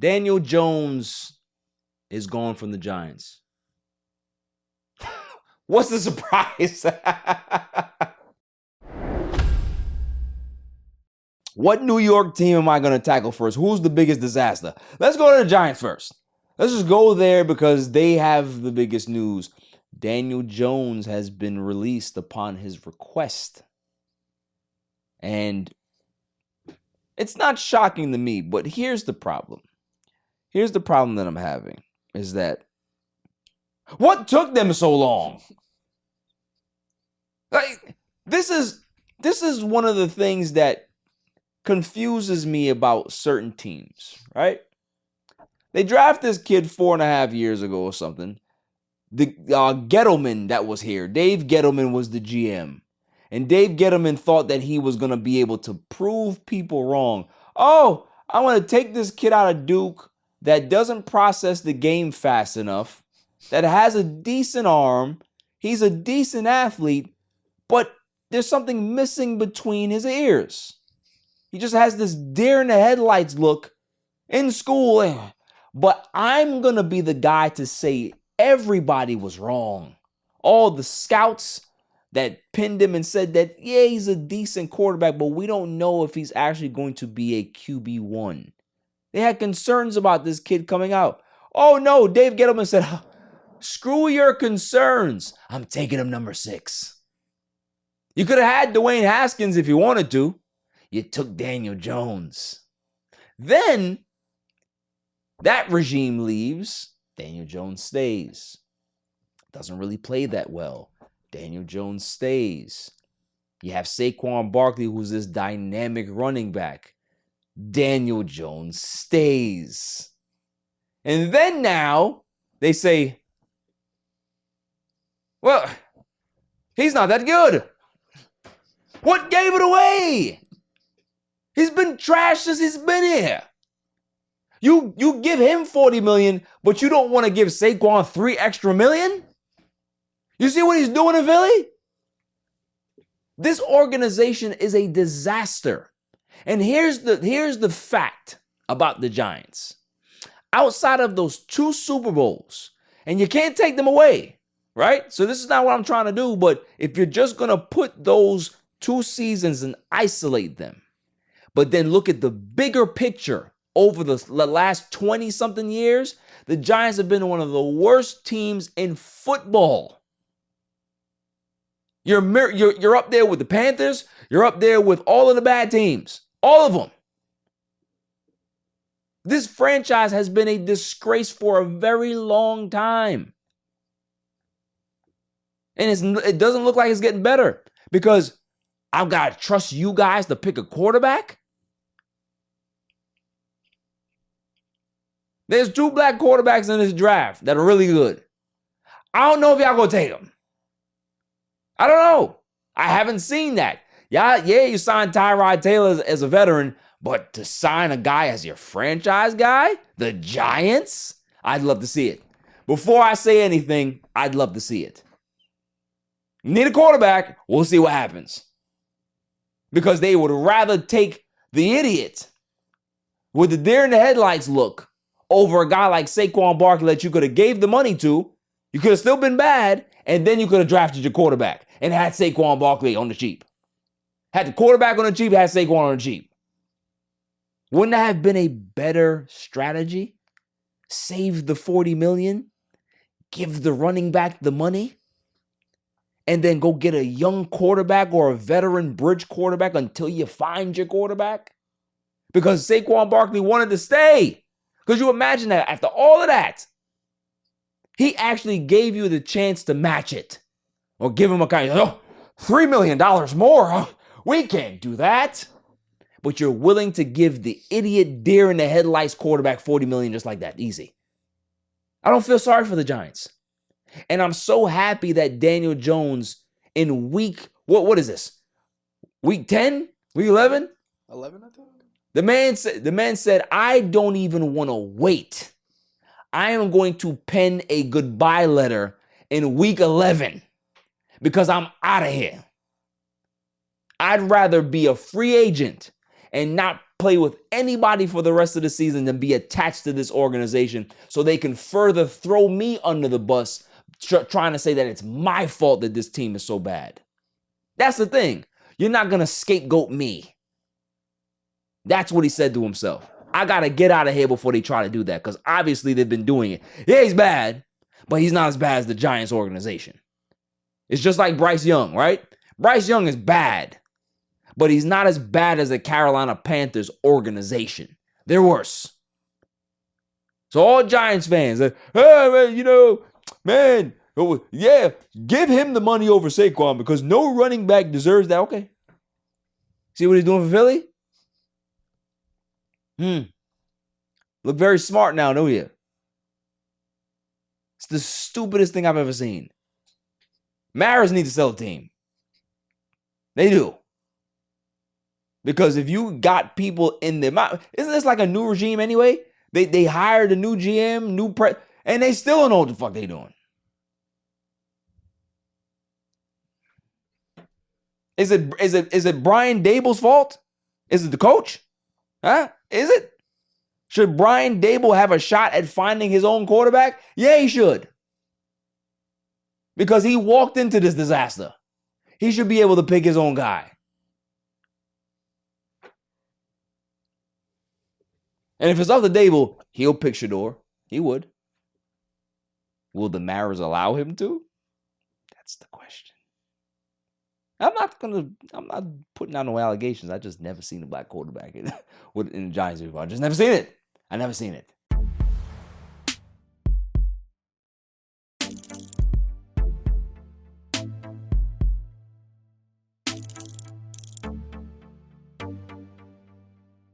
Daniel Jones is gone from the Giants. What's the surprise? What New York team am I going to tackle first? Who's the biggest disaster? Let's go to the Giants first. Let's just go there because they have the biggest news. Daniel Jones has been released upon his request. And it's not shocking to me, but here's the problem. Here's the problem that I'm having is that what took them so long? Like, this is one of the things that confuses me about certain teams, right? They draft this kid 4.5 years ago or something. The Gettlemen that was here, Dave Gettlemen was the GM. And Dave Gettlemen thought that he was going to be able to prove people wrong. Oh, I want to take this kid out of Duke that doesn't process the game fast enough, that has a decent arm, he's a decent athlete, but there's something missing between his ears. He just has this deer in the headlights look in school. But I'm going to be the guy to say everybody was wrong. All the scouts that pinned him and said that, yeah, he's a decent quarterback, but we don't know if he's actually going to be a QB1. They had concerns about this kid coming out. Oh, no, Dave Gettlemen said, screw your concerns. I'm taking him number 6. You could have had Dwayne Haskins if you wanted to. You took Daniel Jones. Then that regime leaves. Daniel Jones stays. Doesn't really play that well. Daniel Jones stays. You have Saquon Barkley, who's this dynamic running back. Daniel Jones stays. And then now they say, well, he's not that good. What gave it away? He's been trashed since he's been here. You give him $40 million, but you don't want to give Saquon $3 extra million? You see what he's doing in Philly? This organization is a disaster. And here's the fact about the Giants. Outside of those 2 Super Bowls, and you can't take them away, right? So this is not what I'm trying to do, but if you're just going to put those 2 seasons and isolate them, but then look at the bigger picture over the last 20-something years, the Giants have been one of the worst teams in football. You're up there with the Panthers. You're up there with all of the bad teams. All of them. This franchise has been a disgrace for a very long time. And it doesn't look like it's getting better because I've got to trust you guys to pick a quarterback. There's 2 black quarterbacks in this draft that are really good. I don't know if y'all going to take them. I don't know. I haven't seen that. Yeah, you signed Tyrod Taylor as a veteran, but to sign a guy as your franchise guy, the Giants, I'd love to see it. Before I say anything, I'd love to see it. You need a quarterback, we'll see what happens. Because they would rather take the idiot with the deer in the headlights look over a guy like Saquon Barkley that you could have gave the money to. You could have still been bad, and then you could have drafted your quarterback and had Saquon Barkley on the cheap. Had the quarterback on the cheap, had Saquon on the cheap. Wouldn't that have been a better strategy? Save the $40 million, give the running back the money, and then go get a young quarterback or a veteran bridge quarterback until you find your quarterback? Because Saquon Barkley wanted to stay. Could you imagine that after all of that, he actually gave you the chance to match it or give him a kind of, $3 million more? We can't do that. But you're willing to give the idiot deer in the headlights quarterback $40 million just like that. Easy. I don't feel sorry for the Giants. And I'm so happy that Daniel Jones in week, what is this? Week 10? Week 11? 11, I think. The man said, I don't even want to wait. I am going to pen a goodbye letter in week 11 because I'm out of here. I'd rather be a free agent and not play with anybody for the rest of the season than be attached to this organization so they can further throw me under the bus, trying to say that it's my fault that this team is so bad. That's the thing. You're not going to scapegoat me. That's what he said to himself. I got to get out of here before they try to do that, because obviously they've been doing it. Yeah, he's bad, but he's not as bad as the Giants organization. It's just like Bryce Young, right? Bryce Young is bad, but he's not as bad as the Carolina Panthers organization. They're worse. So all Giants fans, man, yeah, give him the money over Saquon because no running back deserves that. Okay. See what he's doing for Philly? Look very smart now, don't you? It's the stupidest thing I've ever seen. Maras need to sell the team. They do. Because if you got people in there, isn't this like a new regime anyway? They hired a new GM, and they still don't know what the fuck they doing. Is it Brian Dable's fault? Is it the coach? Huh? Is it? Should Brian Dable have a shot at finding his own quarterback? Yeah, he should. Because he walked into this disaster. He should be able to pick his own guy. And if it's up to Dable, he'll pick Shador. He would. Will the Maras allow him to? That's the question. I'm not putting out no allegations. I just never seen a black quarterback in the Giants before. I just never seen it. I never seen it.